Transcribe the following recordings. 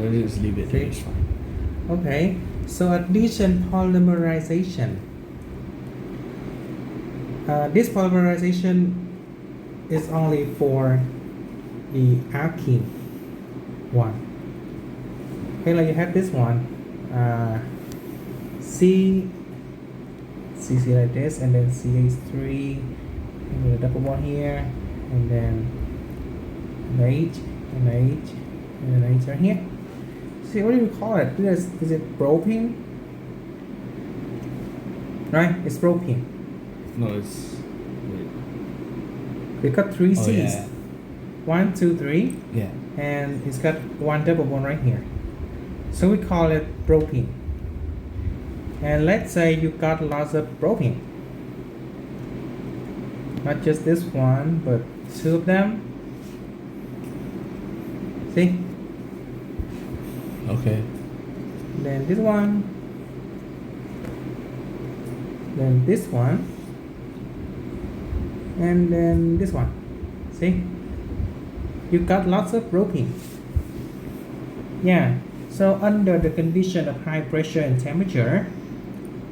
Let's just leave it there. It's fine. Okay, so addition polymerization. This polymerization is only for the alkene one. Okay, like you have this one, CC like this, and then CH3, and then a double bond here, and then an H, and an H, and an H right here. See, what do you call it? Is it propene? Right, it's propene. No, it's. Wait. We got three Oh, C's. yeah. 1, 2, 3, Yeah. and it's got one double bond right here. So we call it propene. And let's say you got lots of propene. Not just this one, but two of them. See? Okay. Then this one. Then this one. And then this one. See? You got lots of propene. Yeah. So under the condition of high pressure and temperature,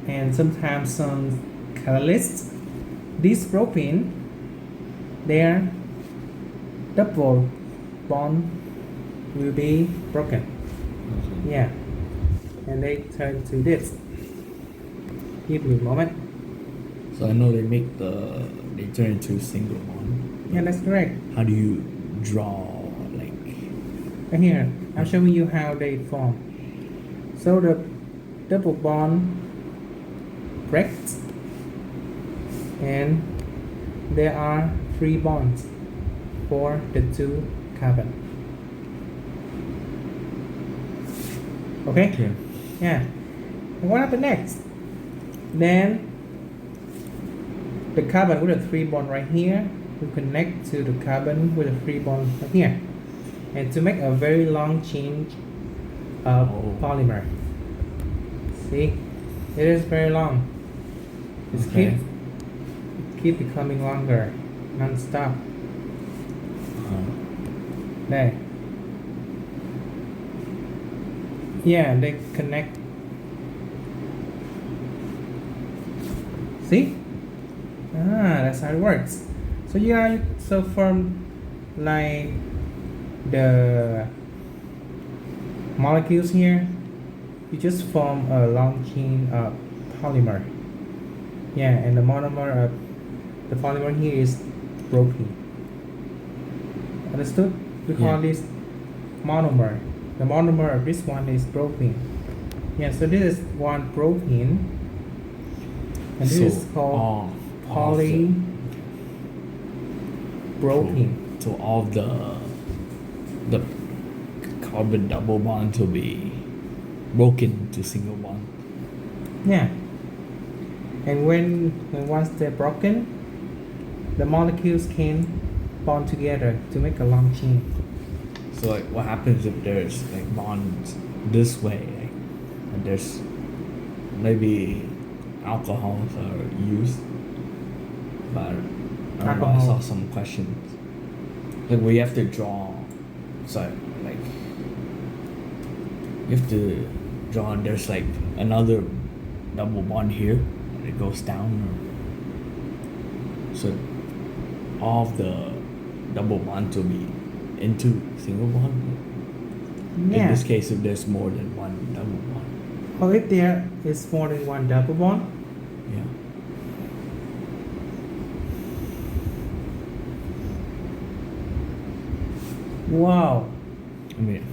and sometimes some catalysts, this propene, their double bond will be broken. Okay. Yeah. And they turn to this. Give me a moment. So I know they turn into single bond. Yeah, that's correct. How do you draw like? Right here, I'm showing you how they form. So the double bond breaks, and there are 3 bonds for the 2 carbon. Okay? Okay. Yeah. And what happens next? Then the carbon with a 3 bond right here will connect to the carbon with a 3 bond right here, and to make a very long chain of polymer. See, it is very long. It Okay. keep becoming longer, non-stop. There. Yeah, they connect. See? That's how it works. So yeah, so from like the molecules here, you just form a long chain of polymer. Yeah, and the monomer of the polymer here is propene. Understood? We call this monomer. The monomer of this one is propene. Yeah, so this is one propene, and this is called polypropene. So all of the carbon double bonds will be broken to single bond. Yeah. And when once they're broken, the molecules can bond together to make a long chain. So like, what happens if there's like bonds this way, like, and there's maybe alcohols are used, but I don't know, I saw some questions like we have to draw, so like you have to draw. And there's like another double bond here, and it goes down, so all of the double bonds will be into single bond. Yeah. In this case, if there's more than one double bond. Or if there is more than one double bond, Yeah. wow. I mean,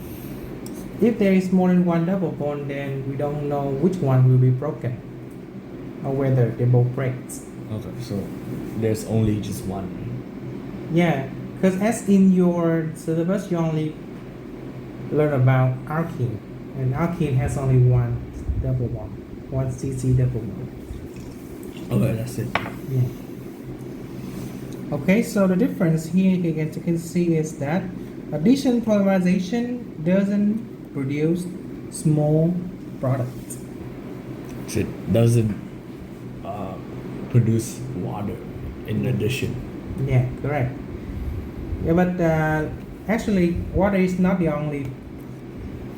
If there is more than one double bond, then we don't know which one will be broken, or whether they both break. okay, so there's only just one. Yeah, because as in your syllabus, you only learn about alkene, and alkene has only one double bond, one CC double bond. Okay, that's it. Yeah. Okay, so the difference here again you can see is that addition polymerization doesn't produce small products. So it doesn't produce water in addition. Yeah, correct. Yeah, but actually, water is not the only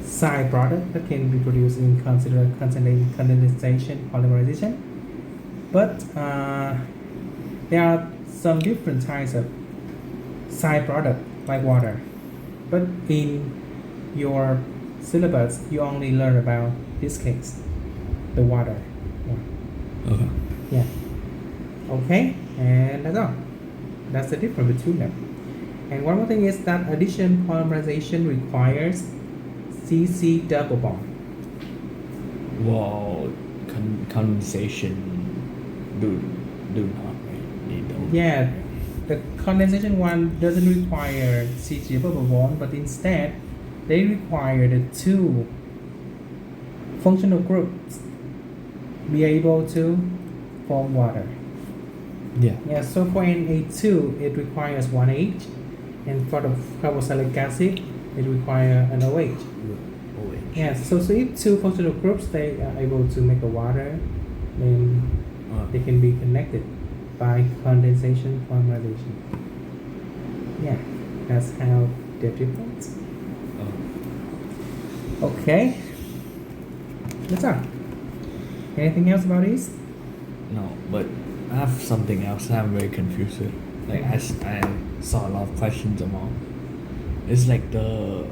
side product that can be produced in condensation polymerization. But there are some different types of side product like water. But in your syllabus, you only learn about this case, the water one. Okay. Yeah. Okay, and that's all. That's the difference between them. And one more thing is that addition polymerization requires CC double bond. Well, condensation do not right? They don't. Yeah, the condensation one doesn't require CC double bond, but instead they require the two functional groups be able to form water. Yeah. Yeah, so for Na2 it requires one H, and for the carboxylic acid it requires an OH. OH. Yeah, so if two functional groups they are able to make a water, then they can be connected by condensation polymerization. Yeah, that's how they're different. Okay, that's all. Anything else about these? No, but I have something else I'm very confused with. Like I saw a lot of questions about. It's like the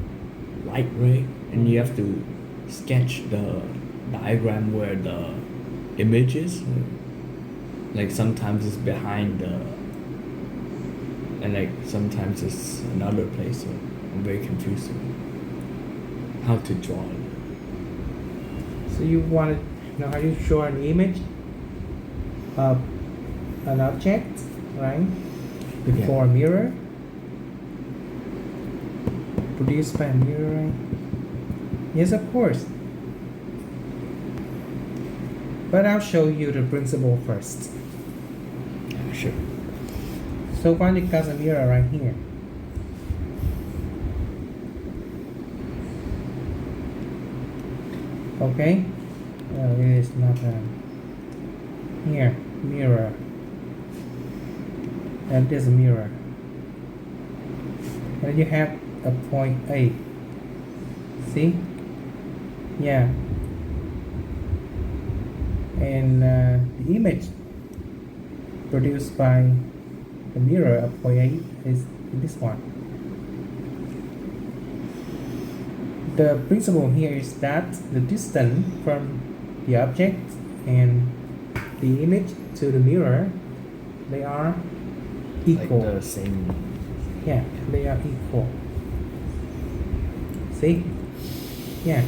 light ray, and you have to sketch the diagram where the image is. Like sometimes it's behind the, and like sometimes it's another place. So I'm very confused with how to draw it. So you want to know how you draw an image of an object, right? Before a mirror, produced by a mirror, right? Yes, of course. But I'll show you the principle first. Yeah, sure. So one it got a mirror right here. Okay, it is not here mirror, and this mirror, and you have a point A. See? Yeah. And the image produced by the mirror of point A is this one. The principle here is that the distance from the object and the image to the mirror, they are equal. Like the same. Yeah, they are equal. See? Yeah.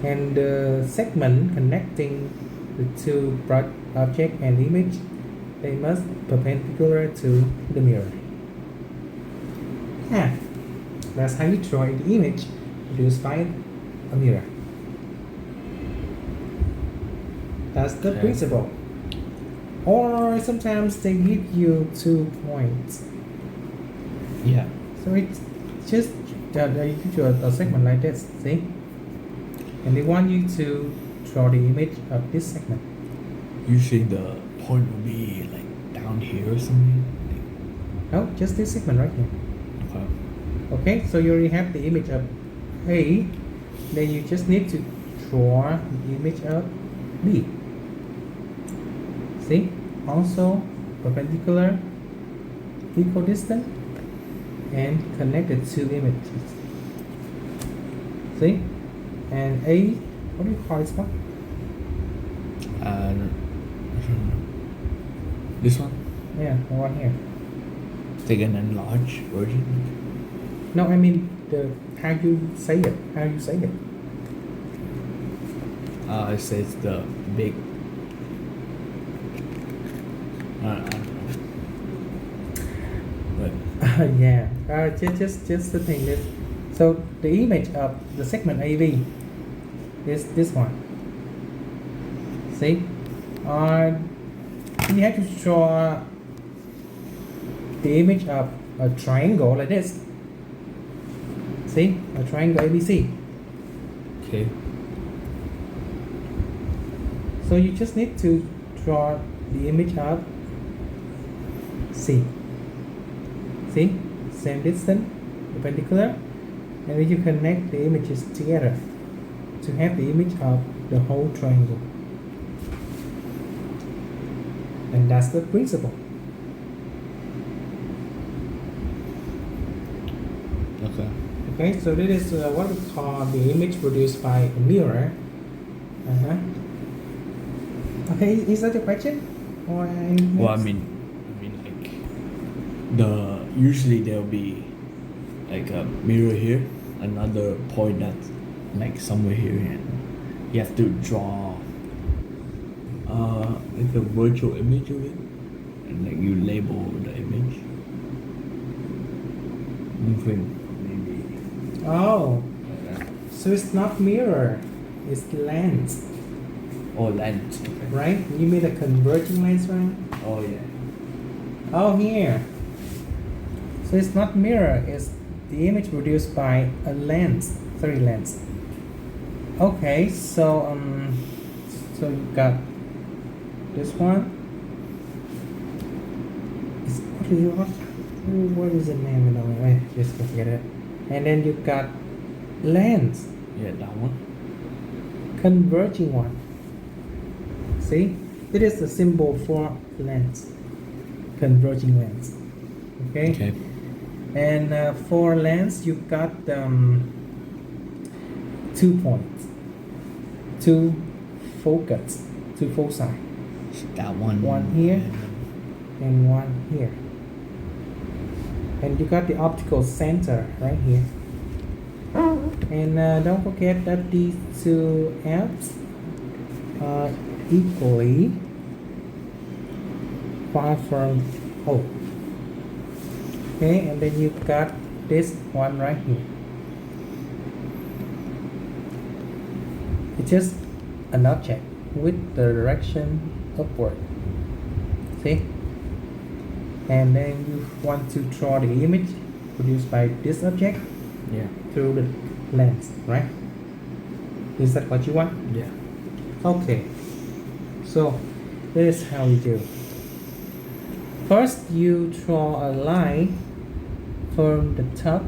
And the segment connecting the two object and image, they must perpendicular to the mirror. Yeah. That's how you draw the image produced by a mirror. That's the Okay. principle. Or sometimes they give you 2 points. Yeah. So it's just they give you a segment like this, see? And they want you to draw the image of this segment. Usually the point will be like down here or something. No, just this segment right here. Okay. Okay, so you already have the image of A, then you just need to draw the image of B. See? Also perpendicular, equidistant, and connected two images. See? And A, what do you call this one? This one? Yeah, the one here. Take an enlarged version. No, I mean the how you say it. How you say it. It says the big. I don't know. But Yeah. Just the thing is, so the image of the segment AB is this one. See? You have to draw the image of a triangle like this. See? A triangle ABC. okay. So you just need to draw the image of C. See? Same distance, perpendicular, And then you connect the images together to have the image of the whole triangle. And that's the principle. Okay. Okay, so this is what we call the image produced by a mirror. Uh-huh. Okay, is that your question? Or anything Well, I else? mean like usually there'll be like a mirror here, another point that's like somewhere here, and you have to draw like a virtual image of it, and like you label the image. You think maybe Oh, like that. so it's not mirror, it's lens, Oh, lens. Okay. right? You mean a converging lens, right? Oh yeah. Oh, here. So it's not mirror, it's the image produced by a lens, lens. Okay, so so you got this one. It's, what is the name? I just forget it. And then you got lens, Yeah, that one. converging one. See, it is the symbol for lens, converging lens. Okay. Okay. And for lens, you got 2 points, 2 focus, 2 foci, So that one. One here. and- and 1 here. And you got the optical center right here. And don't forget that these 2 F's are equally far from O. Okay, and then you got this one right here. It's just an object with the direction upward. See? And then you want to draw the image produced by this object Yeah. through the lens, right? Is that what you want? Yeah. Okay. So this is how we do. First, you draw a line from the top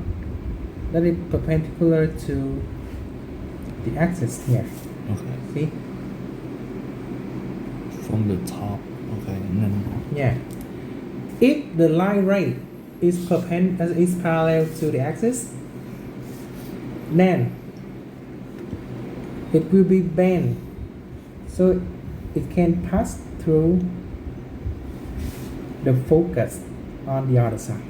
that is perpendicular to the axis here. Okay. See? From the top. Okay, and then. Yeah. If the line right is parallel to the axis, then it will be bent, so it can pass through the focus on the other side.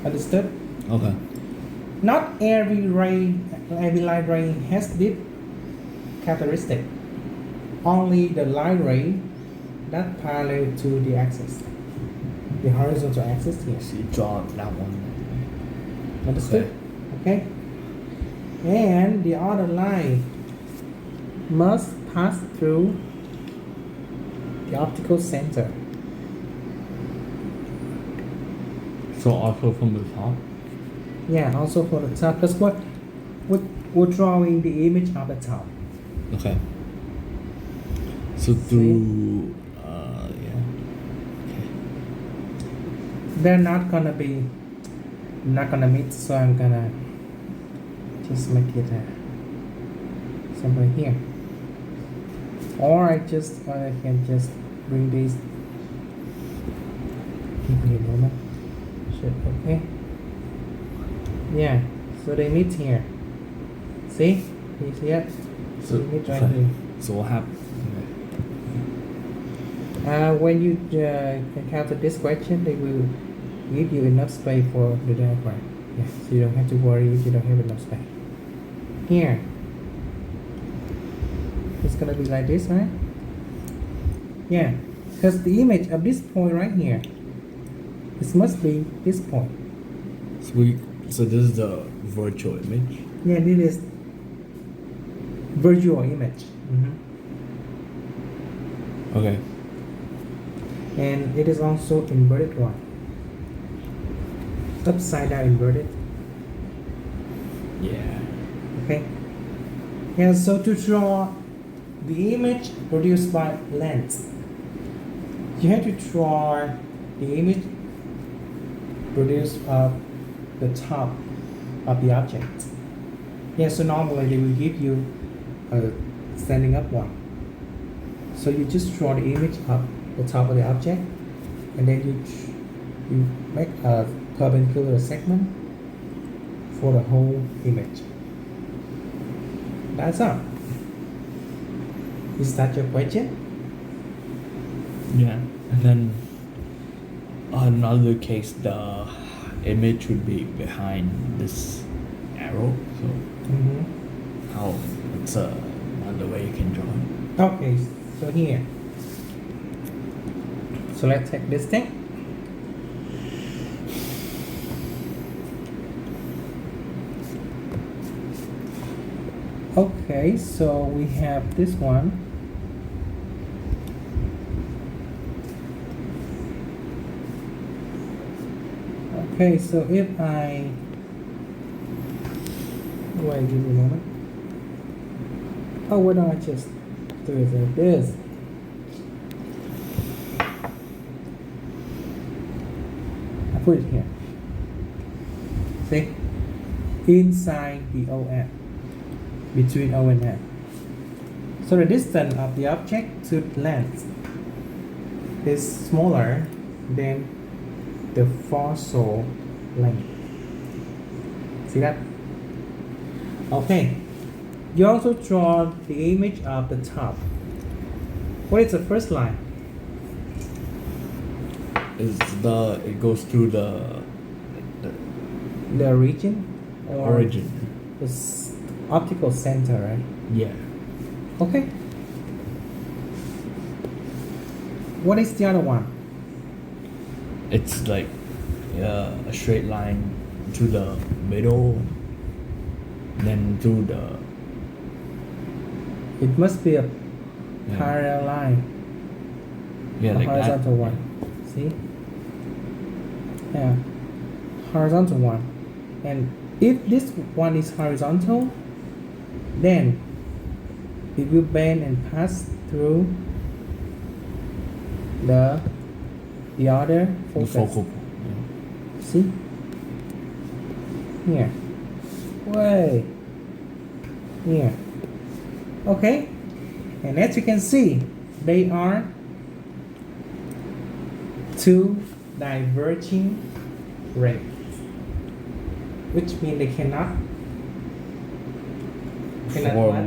Understood? Okay. Not every line ray has this characteristic. Only the line ray that parallel to the axis, the horizontal axis here. So you draw that one. Understood? Okay. And the other line must pass through the optical center. So also from the top. Yeah, also for the top. Because we're drawing the image of the top. Okay. So through. Yeah. Okay. They're not gonna meet, so I'm gonna just make it somewhere here. Or I can just bring these. Give me a moment. Should okay. Yeah, so they meet here. See? You see it? So, They meet right okay. here. So what happened? When you encounter this question, they will give you enough space for the diagram. Yeah, so you don't have to worry if you don't have enough space. Here, it's gonna be like this, right? Yeah, because the image of this point right here, it must be this point. So this is the virtual image. Yeah, this is visual image. Okay. And it is also inverted one. Upside down inverted. Yeah. Okay. And so to draw the image produced by lens, you have to draw the image produced the top of the object. Yeah, so normally they will give you a standing up one. So you just draw the image of the top of the object, and then you make a perpendicular segment for the whole image. That's all. Is that your question? Yeah, and then another case, the image would be behind this arrow. So Mm-hmm. how it's another way you can draw it. Okay, so here. So let's take this thing. Okay, so we have this one. Okay, so if I wait, give me a moment. Oh, why don't I just do it like this? I put it here. See? Inside the OM. Between O and M. So the distance of the object to length is smaller than the fossil length. See that? Okay. You also draw the image of the top. What is the first line? It goes through the The origin? Or origin. the optical center, right? Yeah. Okay. What is the other one? It's like a straight line to the middle, then to the It must be a yeah, parallel line. yeah, A like that. horizontal one. See? Yeah. Horizontal one. And if this one is horizontal, then it will bend and pass through the other The focus. focal point. See? Here. Way. Here. Okay. And as you can see, they are two diverging rays, which means they cannot Yeah. what?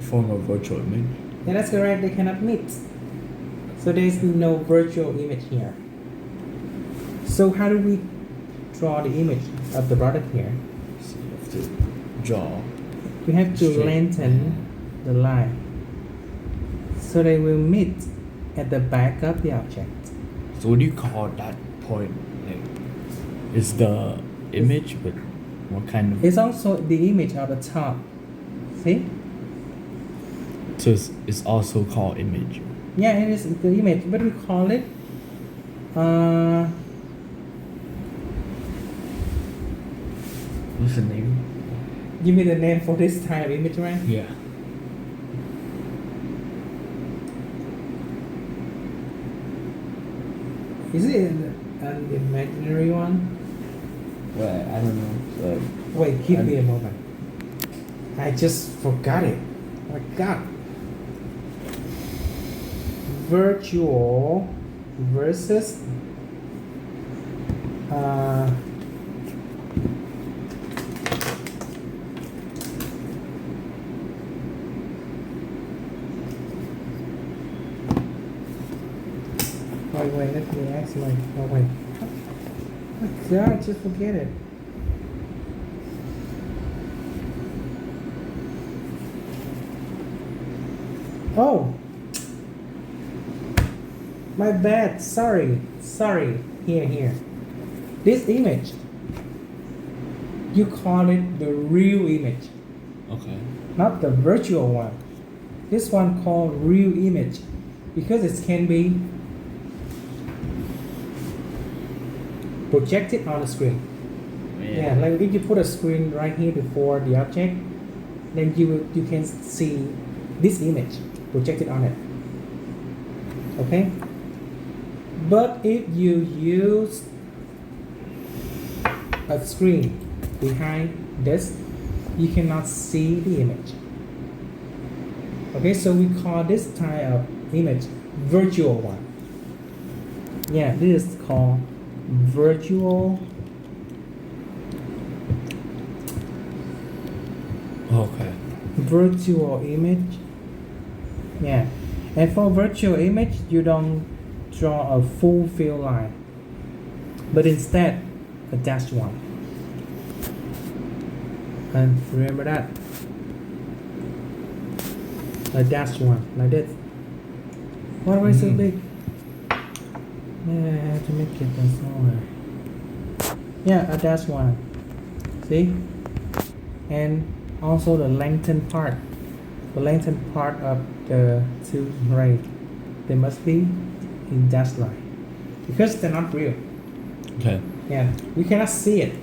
Form a virtual image. Yeah, that's correct. They cannot meet. So there is no virtual image here. So how do we draw the image of the product here? So you have to draw. We have to Straight. lengthen the line so they will meet at the back of the object. So what do you call that point? Like, is the image, but what kind of? It's also the image of the top. See? So it's also called image. Yeah, it is the image. What do we call it? What's the name? Give me the name for this type of image, right? Yeah. Is it an imaginary one? Well, I don't know. Wait, give me a moment. I just forgot it. Oh my god. Virtual versus wait, let me ask my wait. Oh my god, just forget it. Oh, my bad. Sorry. Here. This image, you call it the real image, Okay. not the virtual one. This one called real image because it can be projected on the screen. Yeah, like if you put a screen right here before the object, then you can see this image projected on it. Okay? But if you use a screen behind this, you cannot see the image. Okay, so we call this type of image virtual one. Yeah, this is called virtual. Okay. Virtual image. Yeah, and for virtual image, you don't draw a full fill line, but instead a dashed one. And remember that, a dashed one like this. Why do I so big? Yeah, I have to make it smaller. Yeah, a dashed one. See, and also the lengthened part. The lengthened part of the two rays, they must be in dashed line because they're not real. Okay. Yeah, we cannot see it.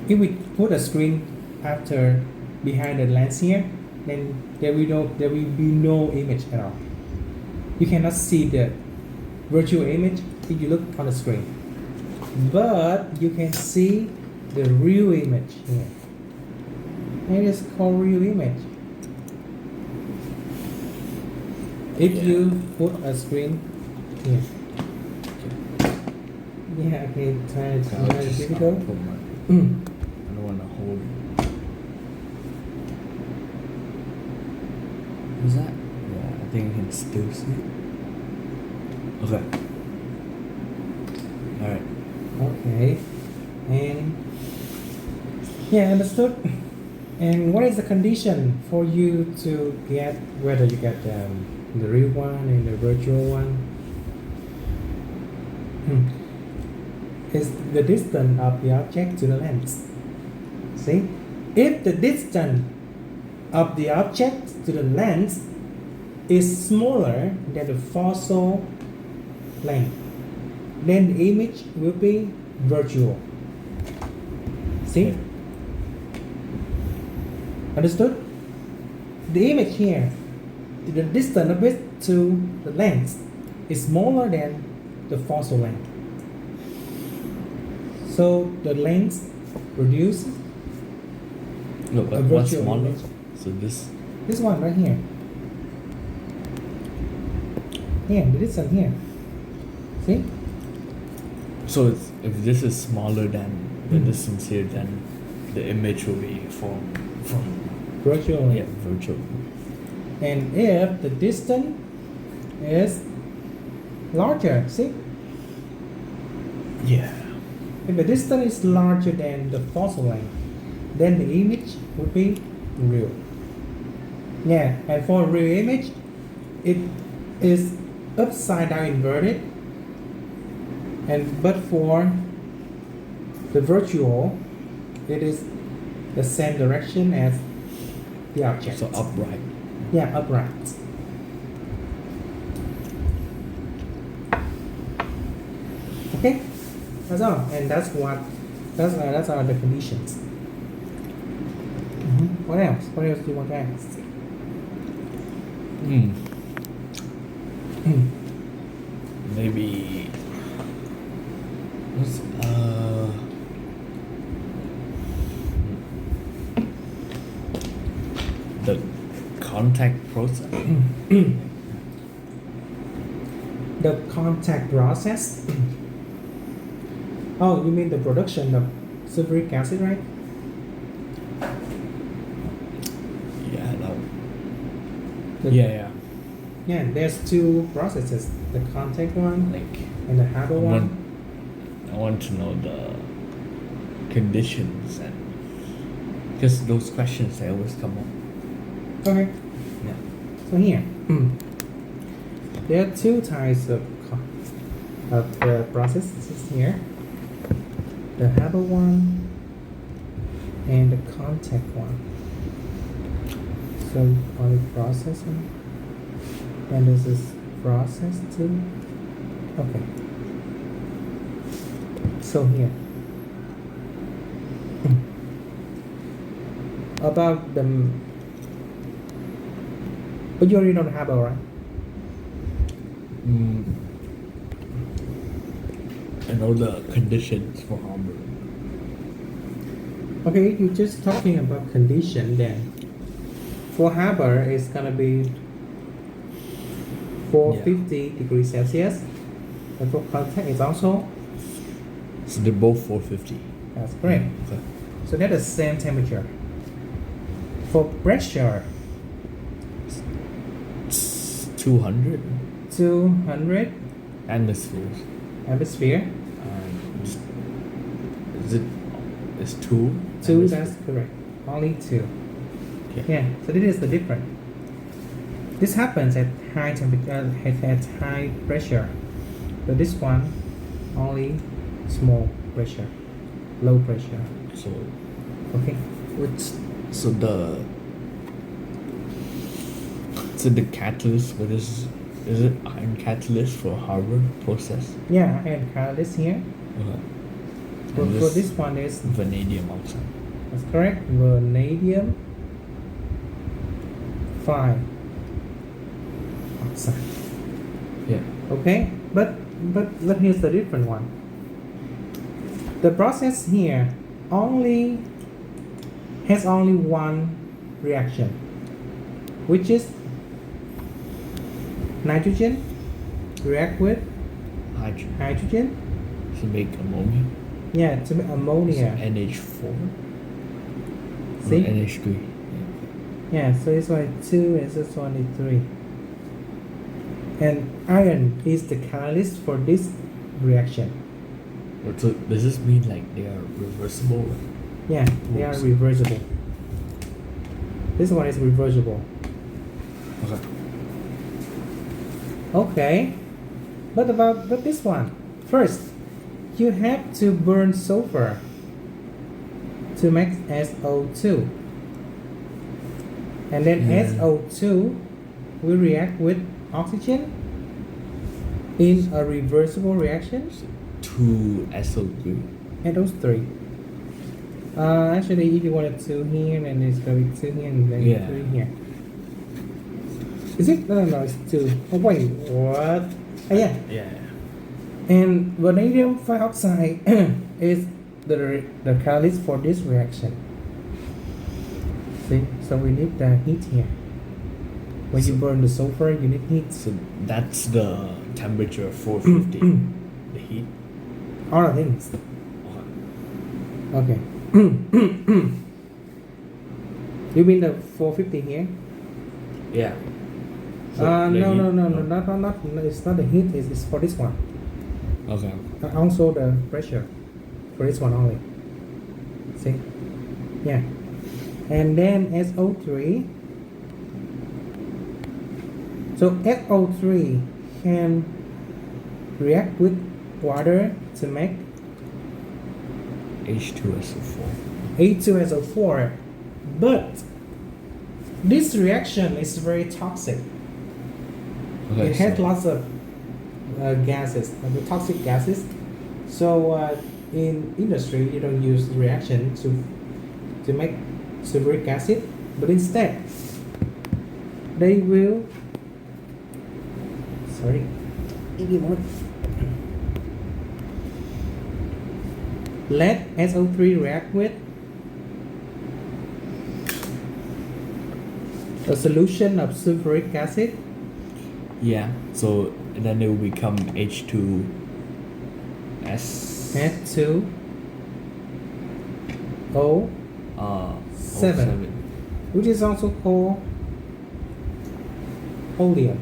If we put a screen after behind the lens here, then there will be no image at all. You cannot see the virtual image if you look on the screen, but you can see the real image here. And it's called real image. If you put a screen here. Yeah, okay, it's I'll very just difficult. put my- I don't want to hold. Is that? Yeah, I think you can still see it. Okay. Alright. Okay, and yeah, understood. And what is the condition for you to get whether you get the real one and the virtual one? Is the distance of the object to the lens. See, if the distance of the object to the lens is smaller than the focal length, then the image will be virtual. See? Okay. Understood? The image here, the distance of it to the lens is smaller than the focal length. So the lens produces No, a but what's virtual smaller? image. So this one right here. Here, the distance here. See? So if this is smaller than the distance here, then the image will be from Virtual. yeah, virtual. And if the distance is larger, see? Yeah. If the distance is larger than the focal length, then the image would be real. Yeah, and for a real image, it is upside down inverted. And but for the virtual, it is the same direction as the object. So upright. Yeah, upright. Okay, that's all, and that's are the conditions. What else? What else do you want to ask? Maybe what's the contact process. The contact process. Oh, you mean the production of sulfuric acid, right? Yeah, no. The- Yeah. Yeah, there's two processes: the contact one Like and the Haber one. I want to know the conditions and because those questions they always come up. Okay. Yeah. So here, there are two types of the processes here: the Haber one and the contact one. So we call it processing, and this is process two. Okay. So here, about the, but you already know the Haber, right? I know the conditions for Hamburg. Okay, you're just talking about condition then. For harbor, it's gonna be 450 degrees Celsius. And for contact, it's also, So they're both 450. that's correct. Okay. So they're the same temperature. For pressure, 200 200 atmospheres. atmosphere. Is it? It's two. 2, atmosphere? that's correct. Only 2. Okay. Yeah, so this is the difference. This happens at high temperature, at high pressure. But this one, only small pressure, low pressure. So Okay. what's so the catalyst? What is it? Iron catalyst for Harbor process? Yeah, and catalyst here. Okay. For And this one is, vanadium oxide. that's correct, vanadium 5 oxide. Yeah. Okay, but here's the different one. The process here has only one reaction, which is nitrogen react with hydrogen. To make ammonia. Yeah, to make ammonia. So NH4. See? Or NH3. Yeah, so this one is 2 and this one is 3. And iron is the catalyst for this reaction. So does this mean like they are reversible? Yeah, they are Oops. reversible. This one is reversible. Okay. Okay, but this one, first, you have to burn sulfur to make SO2, and then Yeah. SO2 will react with oxygen in a reversible reaction, So 2 SO3. and those 3. Actually, if you wanted 2 here, then it's gonna be 2 here, and then Yeah. 3 here. Is it? No, it's 2. Oh wait, what? Yeah. Yeah. And vanadium dioxide is the catalyst for this reaction. See, so we need the heat here. When you burn the sulfur, you need heat. So that's the temperature 450. The heat. All the things. Okay. Okay. You mean the 450 here? Yeah. So No, the no, heat- no, not. It's not the heat. It's for this one. Okay. Also the pressure for this one only. See? Yeah. And then SO3. So SO3 can react with water to make H2SO4. H2SO4. But this reaction is very toxic. Okay. It has so- lots of gases, the toxic gases. So in industry, you don't use reaction to make sulfuric acid, but instead they will. Sorry, give me a moment. Let SO3 react with a solution of sulfuric acid. Yeah. So and then it will become H2S. H2O Seven. O7. which is also called oleum.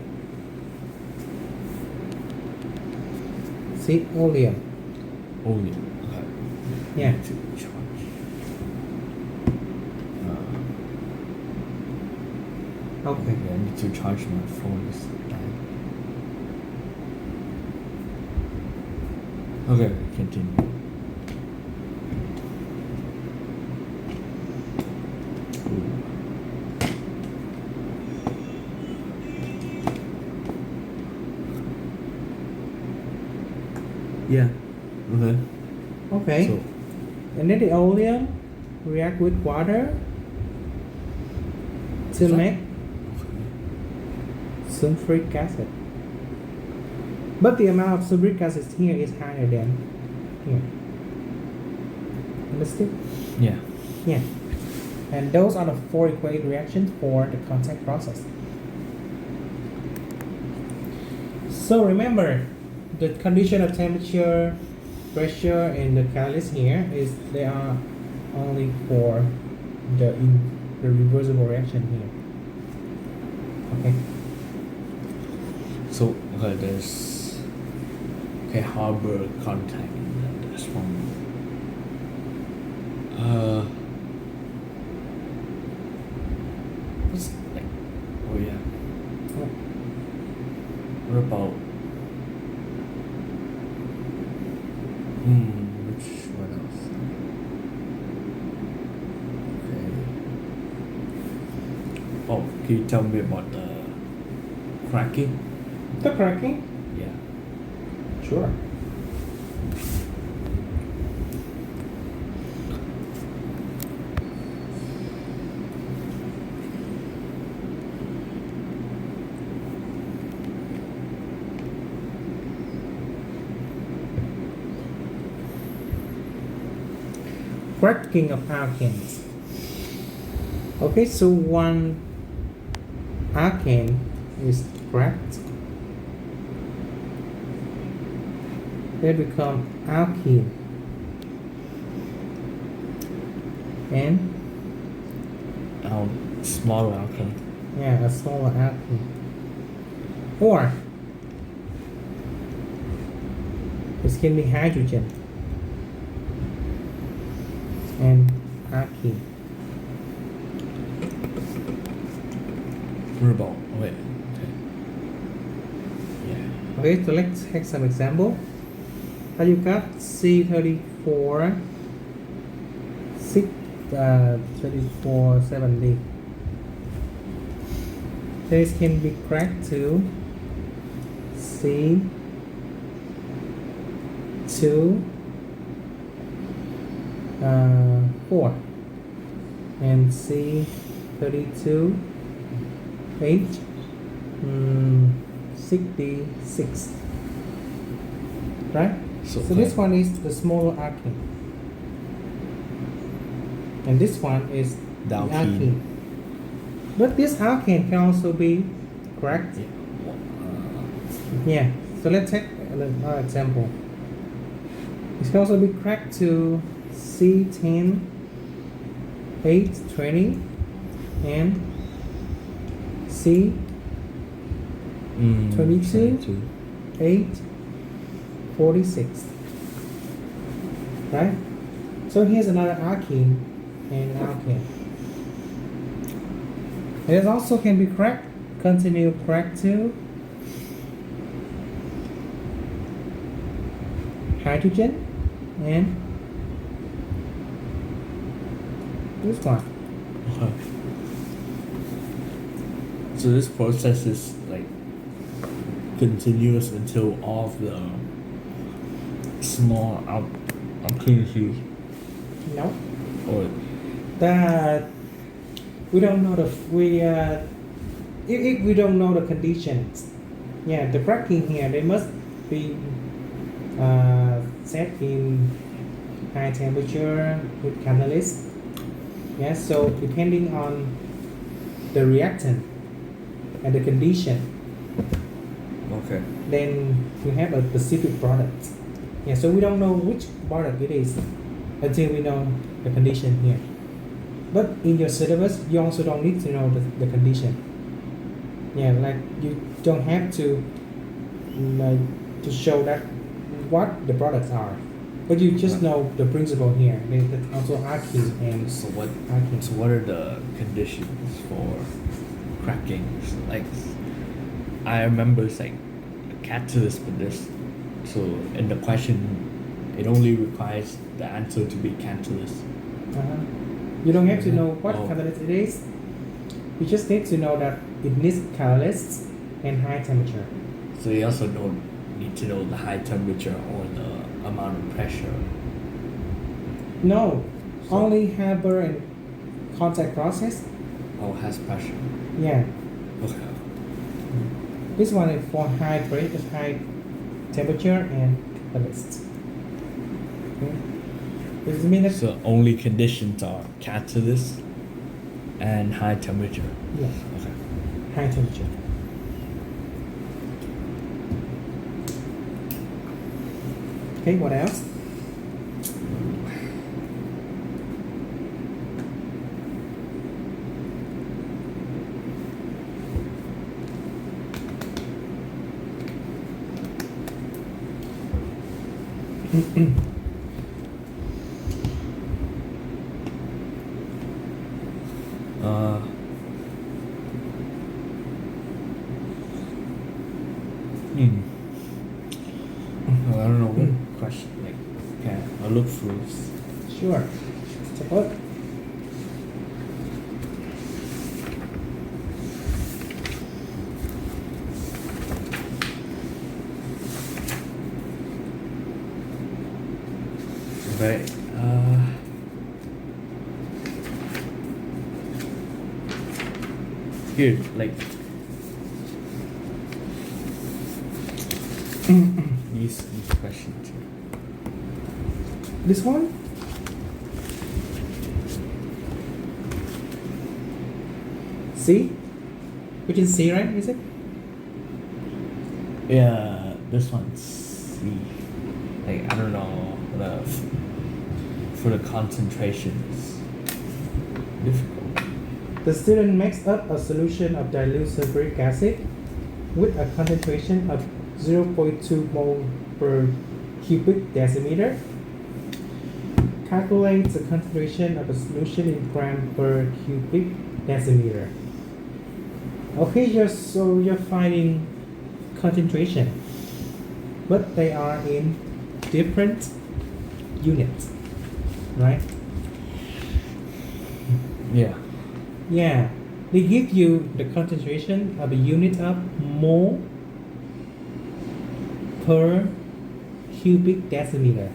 See, oleum. Oleum. Okay. Yeah. Need to charge. Okay. Yeah, I need to charge my phone. It's dying. Okay, continue. Ooh. Yeah. Okay. Okay. So And then the oleum react with water to So- make sulfuric acid. But the amount of sulfuric acid here is higher than here. Understood? yeah. Yeah. And those are the four equated reactions for the contact process. So remember, the condition of temperature, pressure, and the catalyst here is they are only for the reversible reaction here. Okay. So okay, there's harbor contact and then there's one. What's like? Oh yeah. Oh, What about? Which one else? Okay. Oh, can you tell me about the cracking? the cracking? Yeah. Sure. Cracking of alkanes. Okay, so one alkane is cracked, they become alkene, and Smaller alkaline. yeah, a smaller alkene. Or this can be hydrogen and alkene. What about? Oh, wait. Okay. Yeah. Okay, so let's take some example. Now you got C34 3470. This can be cracked to C2 4 and C32 H 66, right? So this one is the smaller alkene, and this one is the alkene. alkene. But this alkene can also be cracked. Yeah. So let's take another example. It can also be cracked to C10 820 and C 22 846, right? So here's another alkene and an alkane. It also can be cracked, continue cracked to hydrogen and this one. Okay. So this process is like continuous until all of the small alkenes No, or that we don't know if we don't know the conditions. Yeah, the cracking here they must be set in high temperature with catalyst. Yeah, so depending on the reactant and the condition, okay. then you have a specific product. Yeah, so we don't know which product it is until we know the condition here. But in your syllabus, you also don't need to know the condition. Yeah, like you don't have to show that what the products are, but you just know the principle here. There's also alkene and So alkene. what are the conditions for cracking? So, like I remember it's like a catalyst for this. So in the question, it only requires the answer to be catalyst. Uh-huh. You don't have to know what Oh. catalyst it is. You just need to know that it needs catalysts and high temperature. So you also don't need to know the high temperature or the amount of pressure. No, So- only Haber and contact process. Or has pressure. Yeah, Okay. this one is for high pressure, high temperature and catalyst. Okay. Does it mean that? So only conditions are catalyst and high temperature. Yeah, Okay. high temperature. Okay, what else? Uh, hmm. Well, I don't know what question. Like, okay, I'll look through. Sure. Let's take a look. Right. Here, like these questions here. This one? C? Which is C, right? Is it? Yeah, this one's C. Like I don't know the for the concentration is difficult. The student makes up a solution of dilute sulfuric acid with a concentration of 0.2 mole per cubic decimeter. Calculate the concentration of a solution in gram per cubic decimeter. Okay, you're finding concentration, but they are in different units, right? Yeah. Yeah, they give you the concentration of a unit of mole per cubic decimeter.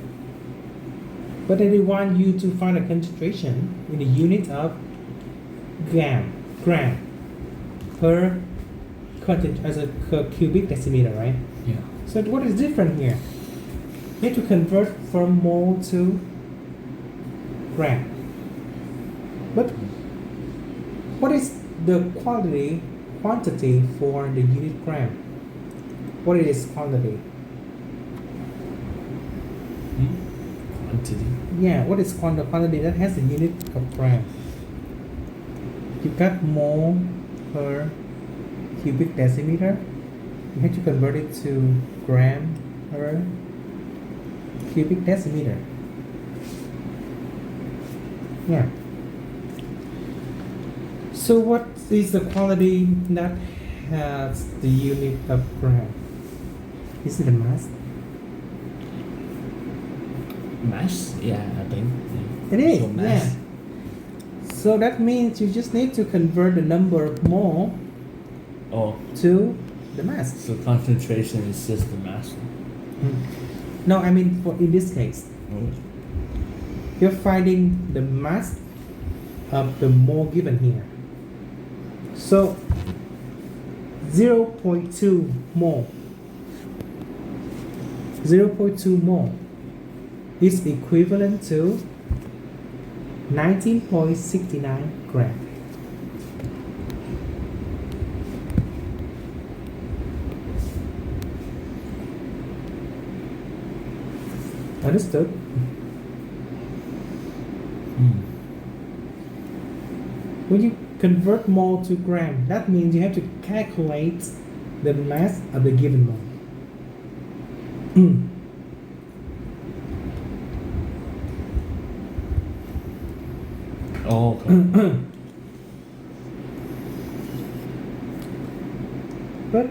But they want you to find a concentration in the unit of gram per as a per cubic decimeter, right? Yeah. So what is different here? You have to convert from mole to gram. But what is the quantity for the unit gram? What is quantity? Quantity. Yeah, what is quantity that has a unit of gram? You got mole per cubic decimeter. You have to convert it to gram per cubic decimeter. Yeah. So what is the quality that has the unit of gram? Is it a mass? Mass? Yeah, I think. Yeah. It is, So mass. yeah. So that means you just need to convert the number of mole Oh, to the mass. so concentration is just the mass. No, I mean for in this case, Oh. you're finding the mass of the mole given here. So 0.2 mole. 0.2 mole is equivalent to 19.69 gram. Understood? When you convert mole to gram, that means you have to calculate the mass of the given mole. Oh, okay. But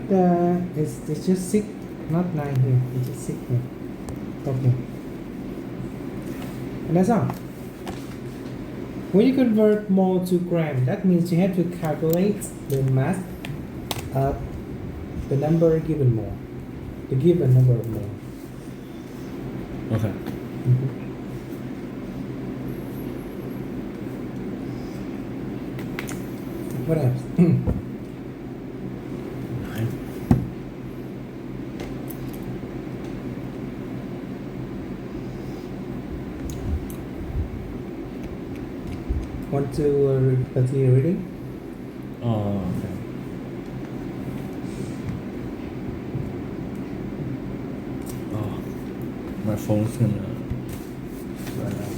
it's just 6, not 9 here. It's just 6 here. Okay. And that's all. When you convert mole to gram, that means you have to calculate the mass of the number given mole. The given number of mole. Okay. What else? 9. Want to continue reading? Oh, okay. Oh, my phone's gonna run out.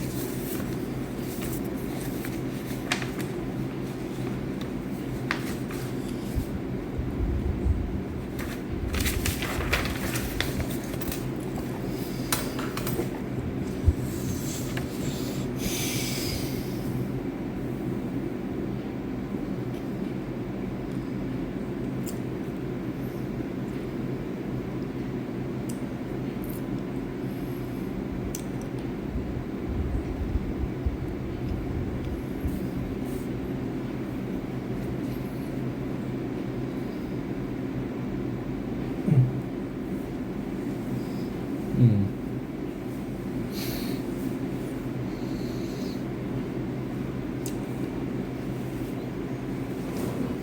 Mm.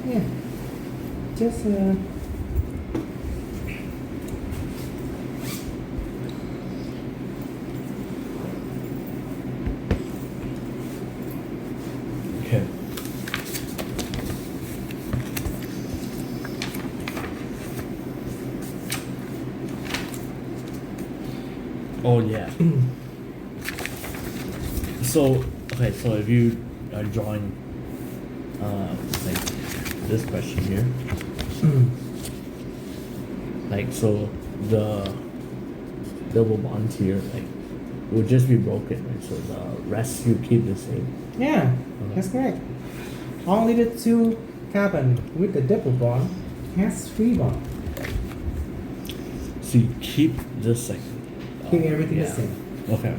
Yeah. Just Okay. Oh yeah. So okay, so if you join like this question here, like so the double bond here like will just be broken, right? So the rest you keep the same. yeah, that's correct. Only the two carbon with the double bond has three bond. So you keep this like Keep everything the same. Okay.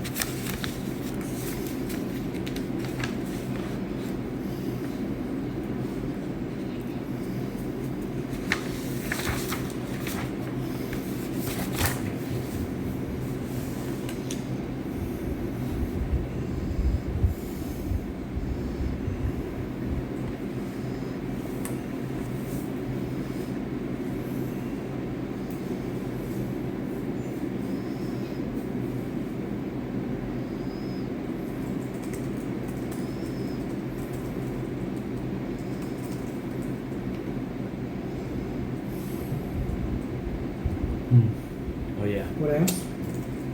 Oh yeah. What else?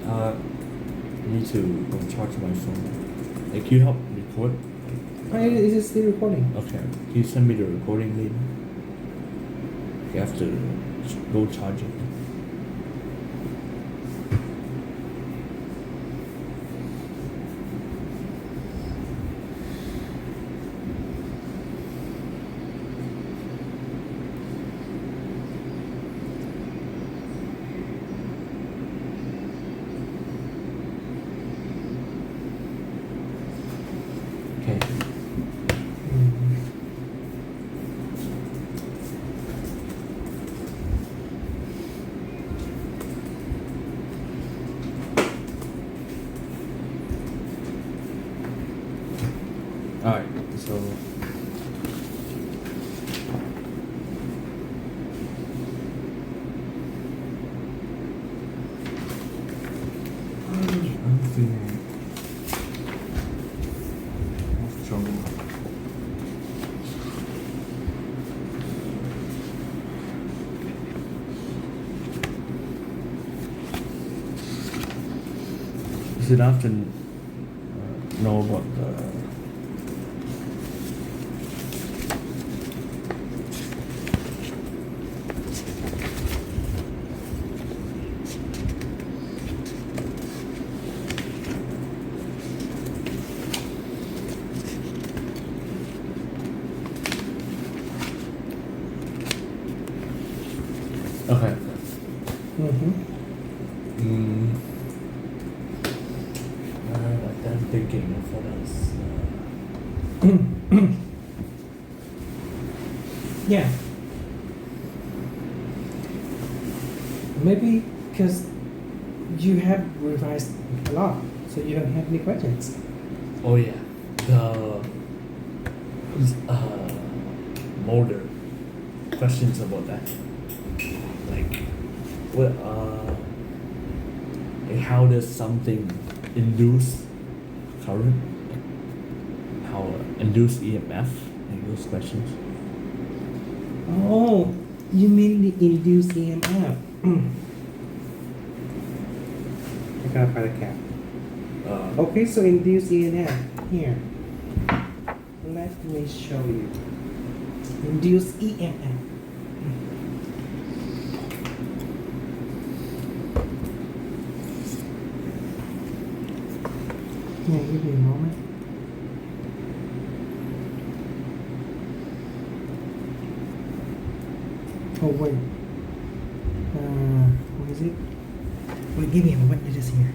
I need to go charge my phone. Like, can you help record? Oh, is it still recording? Okay. Can you send me the recording link? You have to go charge it. Okay. Alright, so I'm feeling trouble. You should have to know about the okay. Like I'm thinking of what else. Yeah. Maybe because you have revised a lot, so you don't have any questions. Oh yeah, the Mulder questions about that. Like, what? Like how does something induce current? how induced EMF, like those questions. Oh, you mean the induced EMF? I gotta find a cap. Okay, so induced EMF here. Let me show you. Induced EMF. Yeah, give me a moment. Oh wait. What is it? Wait, give me a moment. It is here.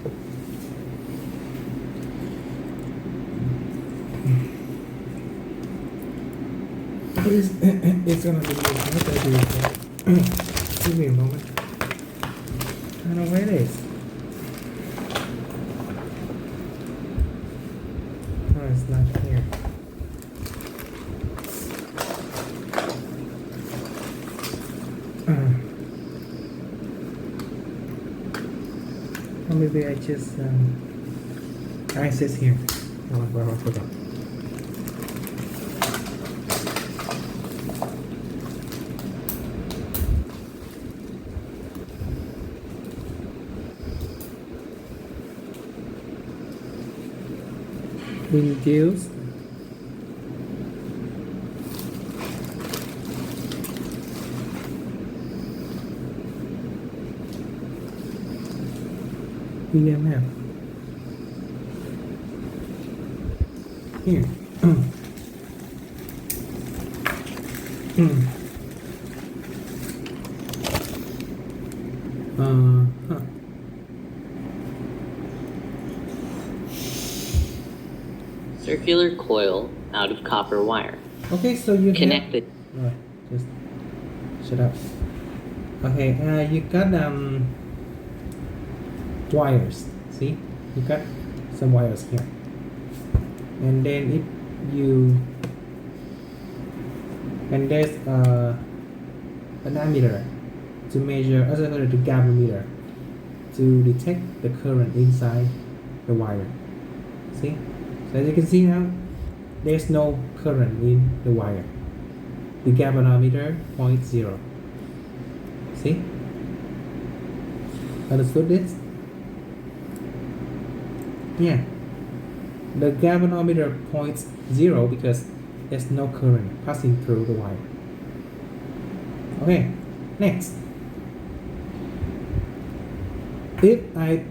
It's gonna be what I do with that. Give me a moment. I don't know where it is. Oh, it's not here. Or maybe I just it says here. Oh, I forgot. Induce EMF here. Huh. Circular coil out of copper wire. Okay, so you Connect the Alright, just shut up. Okay, you got wires. See, you got some wires here, and then there's an ammeter to measure, to galvanometer to detect the current inside the wire. See, so as you can see now, there's no current in the wire. The galvanometer point 0. See? Understood this? Yeah. The galvanometer points 0 because there's no current passing through the wire. Okay, next. If I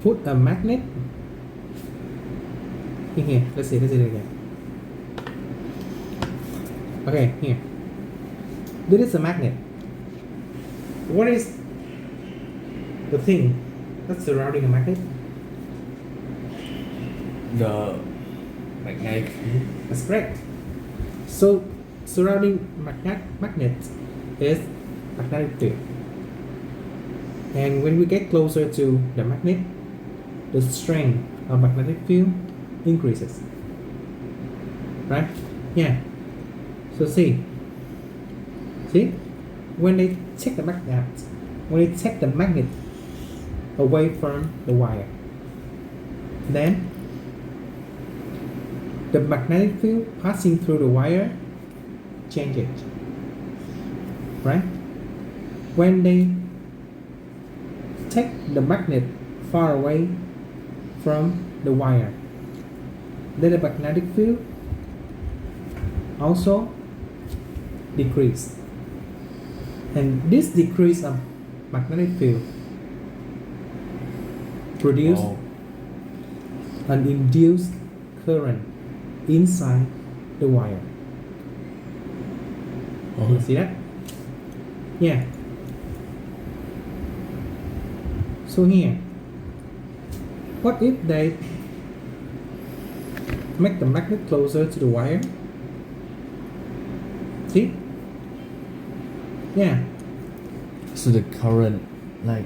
put a magnet in here, let's see it again. Okay, here. This is a magnet. What is the thing that's surrounding a magnet? The magnetic field. That's correct. So, surrounding magnet is magnetic field. And when we get closer to the magnet, the strength of magnetic field increases. Right? Yeah. So see, when they take the magnet away from the wire, then the magnetic field passing through the wire changes. Right? When they take the magnet far away from the wire, then the magnetic field also decrease, and this decrease of magnetic field produce an induced current inside the wire. You see that? Yeah. So here, what if they make the magnet closer to the wire? See? Yeah. So the current, like,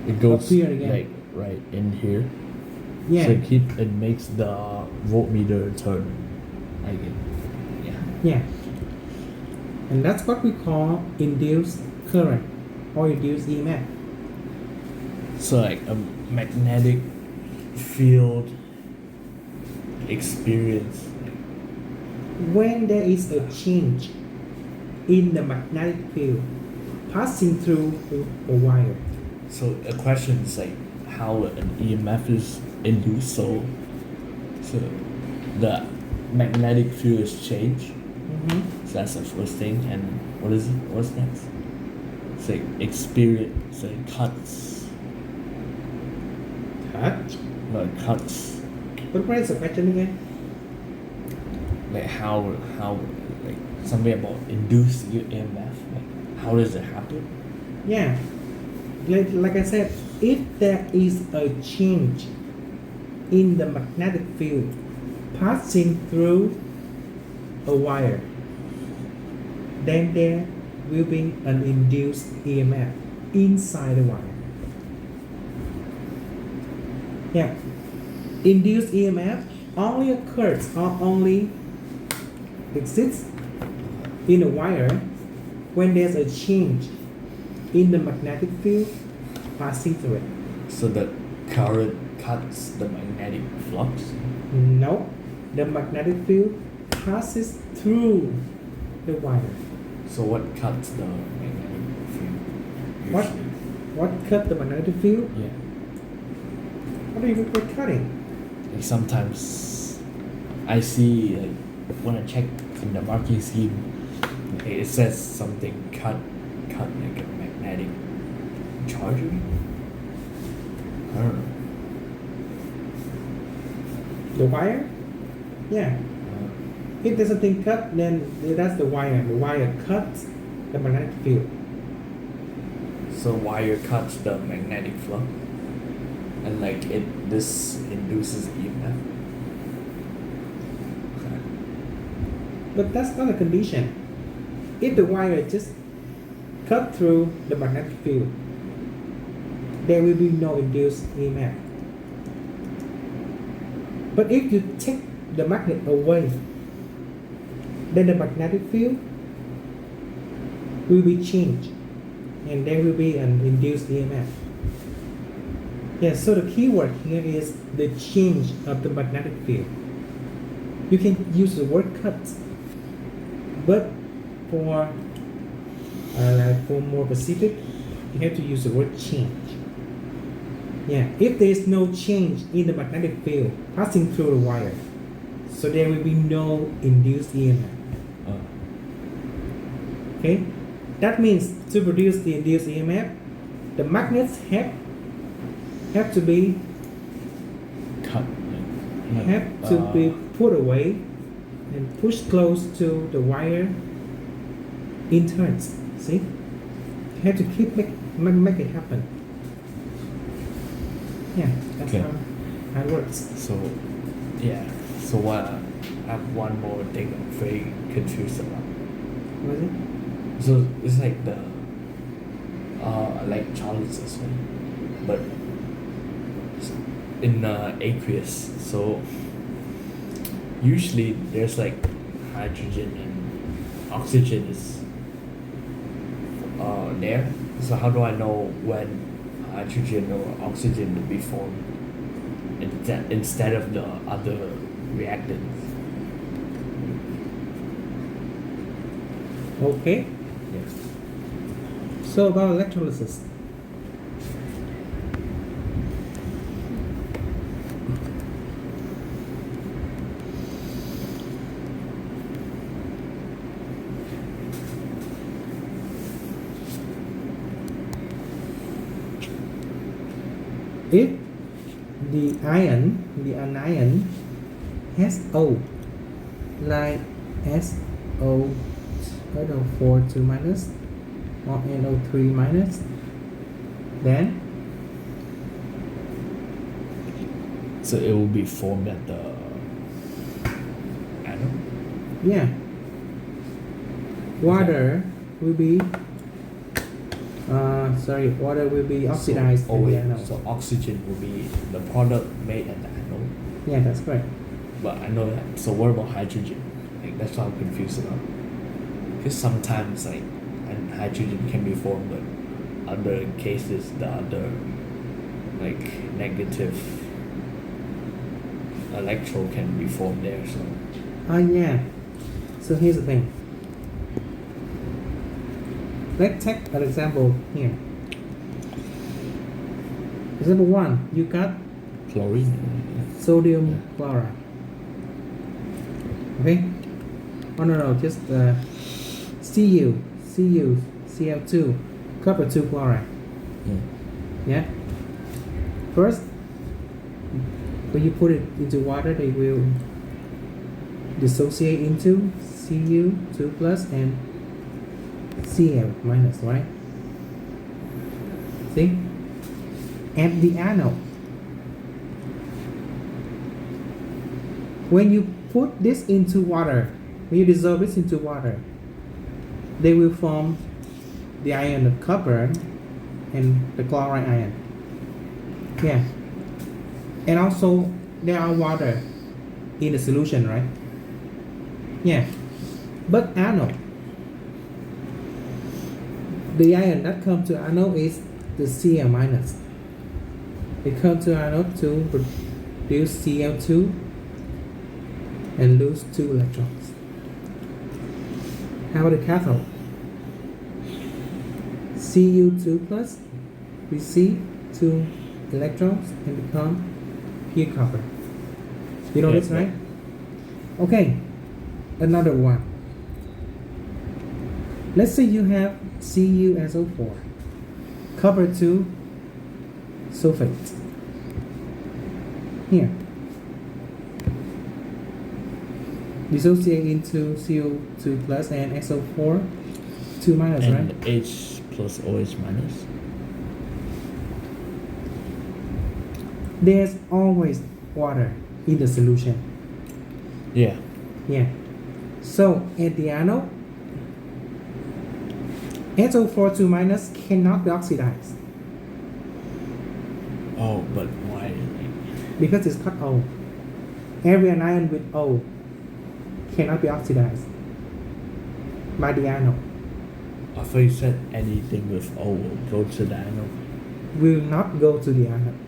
it goes Up here again. like right in here. Yeah. So it makes the voltmeter turn. Yeah. Yeah. And that's what we call induced current or induced EMF. So like a magnetic field experience. When there is a change in the magnetic field passing through a wire. So a question is like how an EMF is induced. So the magnetic field is changed. So that's the first thing. And what is it? What's next? It's like experience. Like cuts. Touch. No, cuts. What is the question again? Like how like something about induced EMF. Like how does it happen? Yeah. Like I said, if there is a change in the magnetic field passing through a wire, then there will be an induced EMF inside the wire. Yeah. Induced EMF only occurs or only exists in a wire when there's a change in the magnetic field passing through it. So the current cuts the magnetic flux. No, the magnetic field passes through the wire. So what cuts the magnetic field? What? Usually? What cut the magnetic field? Yeah. What do you mean by cutting? Like sometimes I see like when I check in the marking scheme, it says something cut like a magnetic charger. I don't know. The wire? Yeah. If there's something cut, then that's the wire. The wire cuts the magnetic field. So wire cuts the magnetic flux, and like this induces EMF. Okay. But that's not a condition. If the wire just cut through the magnetic field, there will be no induced EMF. But if you take the magnet away, then the magnetic field will be changed and there will be an induced EMF. Yes, so the key word here is the change of the magnetic field. You can use the word cut, but for more specific, you have to use the word change. Yeah, if there is no change in the magnetic field passing through the wire, so there will be no induced EMF. Okay, that means to produce the induced EMF, the magnets have to be Cut. have to be put away and pushed close to the wire in turns. See, you have to keep make it happen. Yeah, that's Okay. how it works. So yeah. So what? I have one more thing I'm very confused about. What is it? So it's like the electrolysis one, but in aqueous. So usually there's like hydrogen and oxygen is there. So how do I know when hydrogen or oxygen will be formed instead of the other reactants? Okay. Yes. So about electrolysis. If the anion SO, like SO, NO4 2 minus or NO3 minus, then So it will be formed at the atom. yeah, water will be water will be oxidized So, in the wait, anode. so oxygen will be the product made at the anode. Yeah, that's correct. But I know that. So what about hydrogen? Like that's what I'm confused about. Because sometimes like and hydrogen can be formed, but other cases the other like negative electron can be formed there. So Yeah. So here's the thing. Let's take an example here. Example 1, you got chlorine. sodium chloride. Okay? Oh no, just Cl2, copper 2 chloride. Yeah. Yeah? First, when you put it into water, they will dissociate into Cu2 plus and Cl minus, right? See? At the anode, when you put this into water, when you dissolve this into water, they will form the ion of copper and the chloride ion. Yeah. And also, there are water in the solution, right? Yeah. But anode, the ion that comes to anode is the Cl minus. It comes to anode to produce Cl2 and lose 2 electrons. How about the cathode? Cu2 plus receive 2 electrons and become pure copper. You know Yeah, this, right? Okay, another one. Let's say you have CuSO4, copper 2 sulfate. Here. Dissociate into CO2 plus and SO4 2 minus, And right? H plus OH minus. There's always water in the solution. Yeah. Yeah. So at the anode, SO4 2 minus cannot be oxidized Oh, but why? because it's cut O. Every anion with O cannot be oxidized by the anode. I thought you said anything with O will go to the anode. Will not go to the anode.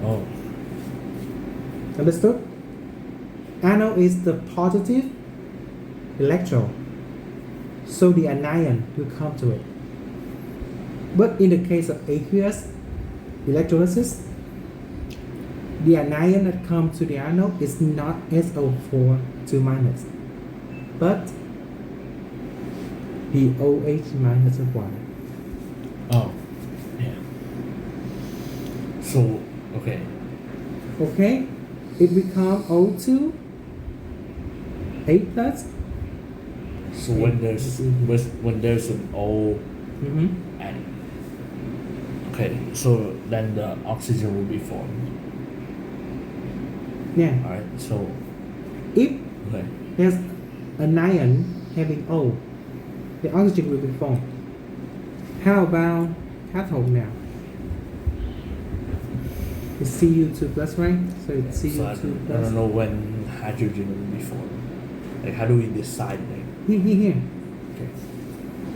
Oh. Understood? Anode is the positive electrode, so the anion will come to it. But in the case of aqueous electrolysis, the anion that comes to the anode is not SO4 2 minus, but the OH minus of water. Oh. Yeah. So, okay. Okay? It becomes O2 8 plus. So when there's an O Mm-hmm. and okay, so then the oxygen will be formed. Yeah. Alright, so If okay. there's an ion having O, the oxygen will be formed. How about cathode now? It's Cu2 plus, right? So it's So I Cu2 don't plus. know when hydrogen will be formed. Like how do we decide like Here. okay.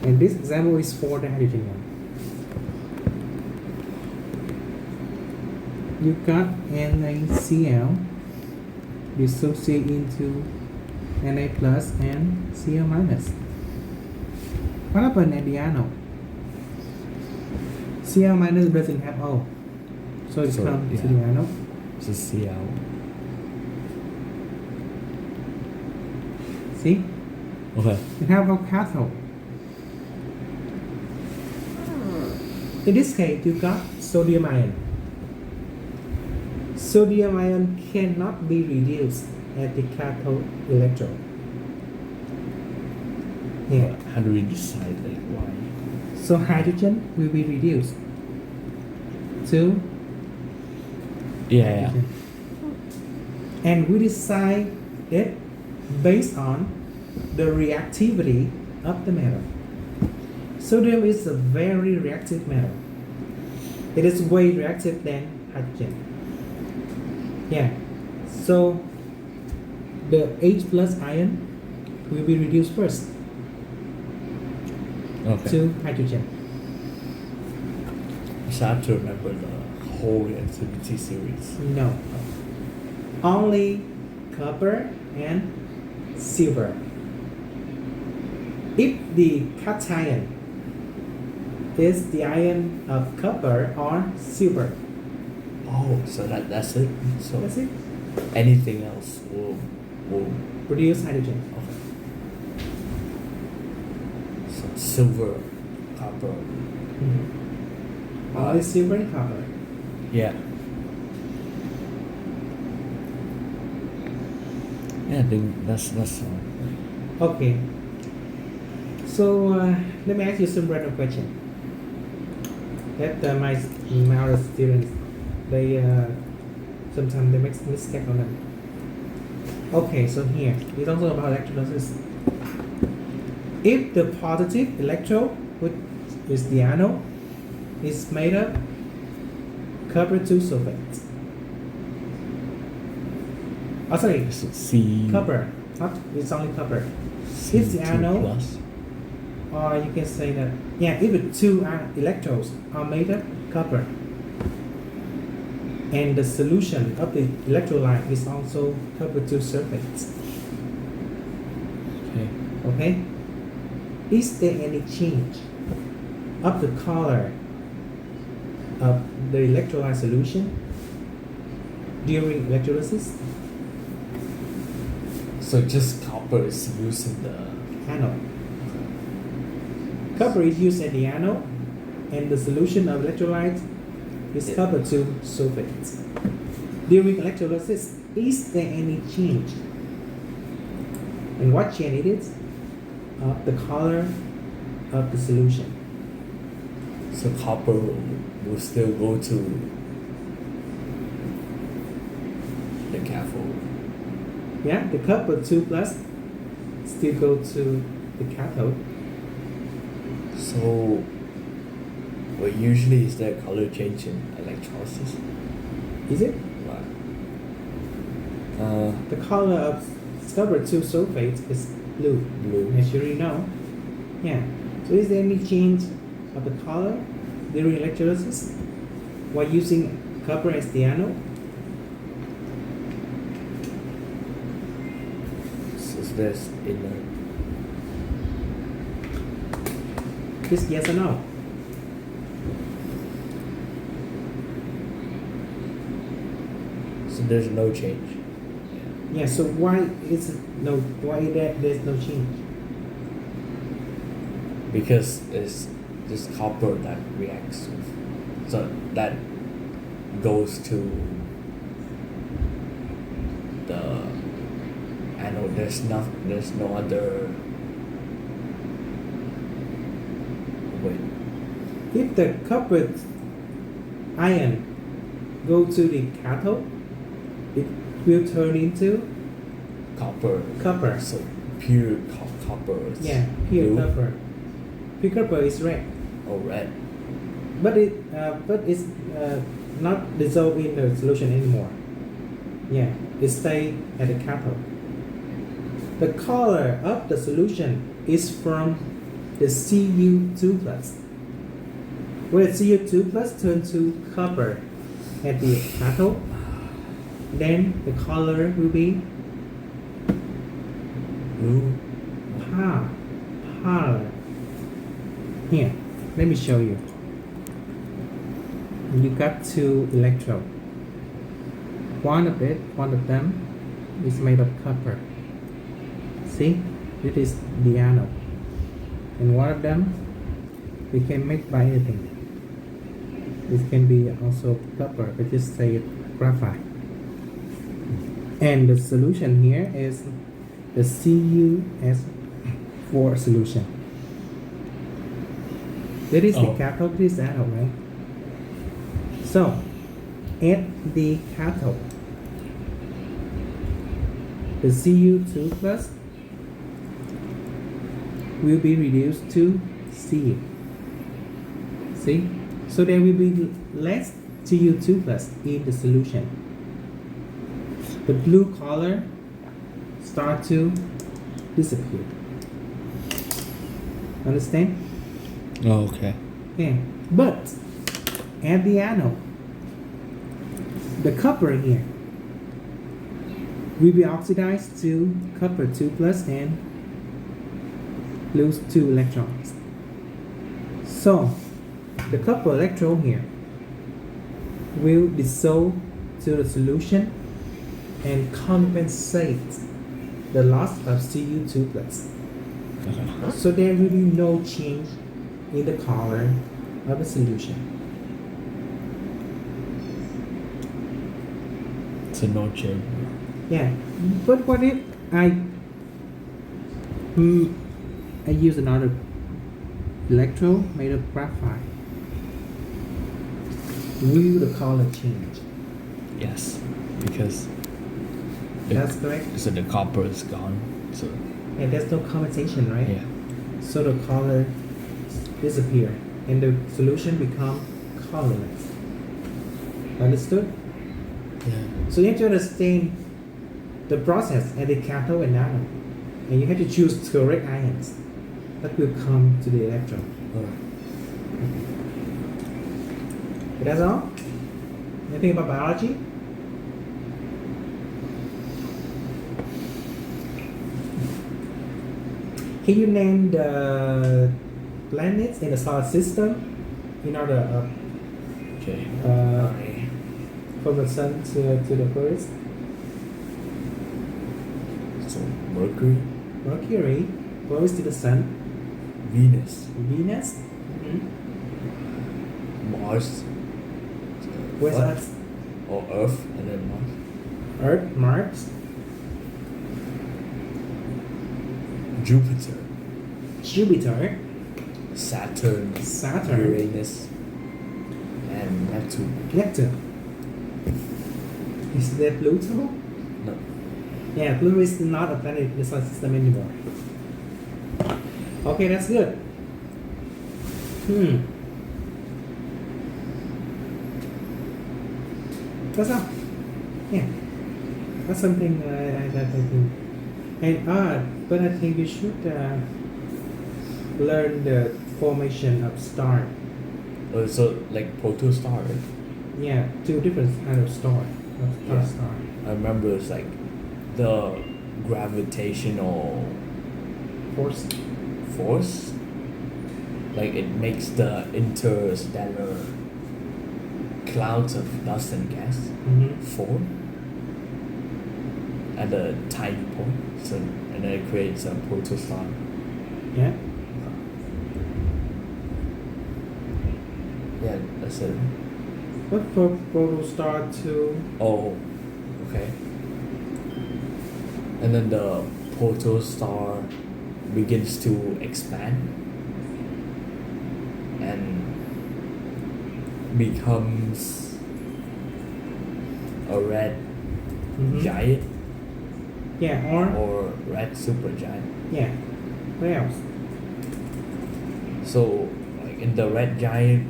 And this example is for the hydrogen one. You got NaCl dissociate into Na plus and Cl minus. What happened at the anode? Cl minus doesn't have O, so it So, comes to yeah. the anode. So Cl. See? Okay. And how about cathode? In this case, you got sodium ion. Sodium ion cannot be reduced at the cathode electrode. Here. But how do we decide like why? So hydrogen will be reduced to Yeah. hydrogen. And we decide it based on the reactivity of the metal. Sodium is a very reactive metal. It is way reactive than hydrogen. Yeah. So the H plus ion will be reduced first Okay. to hydrogen. So I have to remember the whole activity series. No. Only copper and silver. If the cation is the ion of copper or silver. Oh, so that's it. So That's it. anything else will Produce hydrogen. okay. So silver, copper. Only silver and copper. Yeah. Yeah, I think that's Okay. So let me ask you some random question. That my other students, they sometimes they make mistake on them. Okay, so here it's also about electrolysis. If the positive electrode, which is the anode, is made of copper 2 sulfate. Oh, sorry, C. copper. Not it's only copper. C If the anode, plus. or you can say that if the two electrodes are made of copper, and the solution of the electrolyte is also copper 2 sulfate. Okay. Okay. Is there any change of the color of the electrolyte solution during electrolysis? So just copper is used in the Anode. Copper is used at the anode, and the solution of electrolyte is Yeah. copper 2 sulfate. During electrolysis, is there any change? And what change it is of the color of the solution? so copper will still go to the cathode. Yeah, the copper 2 plus still go to the cathode. So well usually is there color change in electrolysis? Is it? Right. The color of copper 2 sulfate is blue, Blue. as you already know. Yeah. So is there any change of the color during electrolysis while using copper as the anode? So there's inner. Just yes or no? So there's no change. Yeah. So why there's no change? Because it's just copper that reacts with, so that goes to the anode. There's no other wait. If the copper ion go to the cathode, it will turn into Copper. copper. So pure copper. Is Yeah, pure blue copper. Pure copper is red, or red. but it's not dissolved in the solution anymore. Yeah, it stay at the cathode. The color of the solution is from the Cu2 plus. Where Cu2 plus turn to copper at the cathode, then the color will be Blue. pale. Here, let me show you. You got two electrodes. One of them is made of copper. See, it is the anode, and one of them we can make by anything. It can be also copper, but just say it graphite. And the solution here is the CuS4 solution. That is the Oh. cathode, this is anode, right? So, at the cathode, the Cu2 plus will be reduced to Cu. See? So there will be less Cu2 plus in the solution. The blue color start to disappear. Understand? Oh, okay. Yeah. But at the anode, the copper here will be oxidized to copper 2 plus and lose 2 electrons. So the copper electron here will dissolve to the solution and compensate the loss of Cu2 plus. So there will be no change in the color of the solution. So no change. Yeah, but what if I use another electrode made of graphite? Will the color change? Yes, because That's correct. so the copper is gone. So And there's no compensation, right? yeah. So the color disappear and the solution become colorless. Understood? Yeah. So you have to understand the process at the cathode and anode, and you have to choose correct ions that will come to the electron. Alright. That's all? Anything about biology? Can you name the planets in the solar system in order Okay. from the sun to the furthest? So Mercury, Mercury, close to the sun. Venus, Venus, Mars, where's Earth, Earth? or Earth, and then Mars. Earth, Mars, Jupiter, Jupiter, Saturn, Saturn, Uranus, and Neptune. Neptune. Is there Pluto? No. Yeah, Pluto is not a planet in the solar system anymore. Okay, that's good. That's all. Yeah, that's something that I think. And but I think you should learn the formation of star. So like protostar, right? Yeah, two different kind of star. Yeah. Star. I remember it's like the gravitational Force. force. Like it makes the interstellar clouds of dust and gas Mm-hmm. form at a tiny point. So and then it creates a protostar. Yeah. Yeah, that's it. But for protostar to Oh, okay. And then the protostar begins to expand and becomes a red giant yeah, or red supergiant. yeah. What else? So, like in the red giant,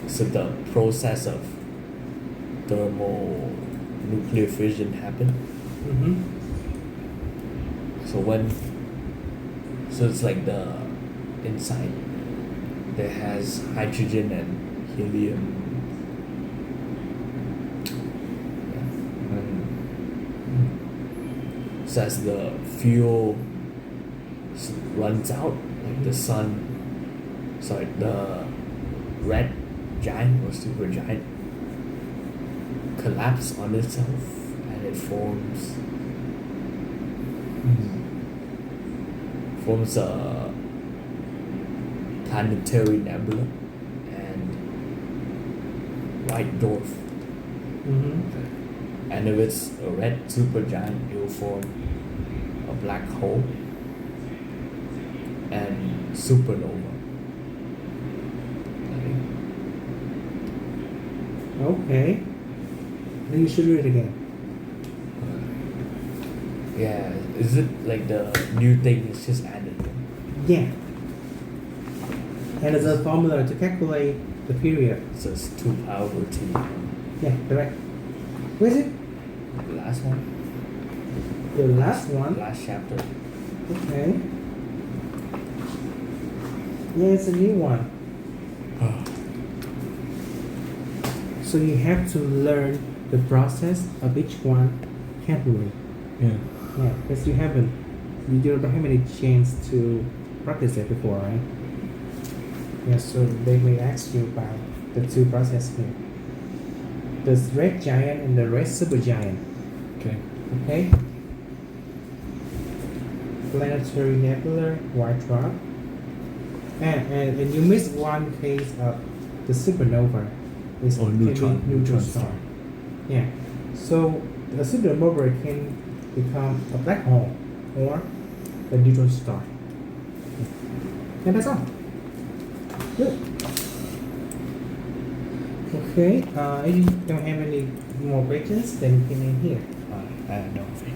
so the process of thermonuclear fission happened. Mm-hmm. So it's like the inside that has hydrogen and helium. Yeah. And so as the fuel runs out, like the red giant or supergiant collapse on itself and it forms a planetary nebula and white dwarf. Mm-hmm. And if it's a red supergiant, it will form a black hole and supernova. Okay. Then you should read it again. Yeah, is it like the new thing is just added? Yeah. And there's a formula to calculate the period. So it's 2 power T. Yeah, correct. Where is it? The last one, The last one. last chapter. Okay. Yeah, it's a new one. Oh, So you have to learn the process of each one carefully. yeah. Yeah, because you don't have any chance to practice it before, right? Yeah, so they may ask you about the two processes here. The red giant and the red super giant. Okay. Okay? Planetary nebula, white dwarf. And you missed one case of the supernova. It's Or neutron star. Yeah. So a supernova can become a black hole or a neutron star. And that's all. Good. Okay. If you don't have any more questions, then you can end here. I don't think.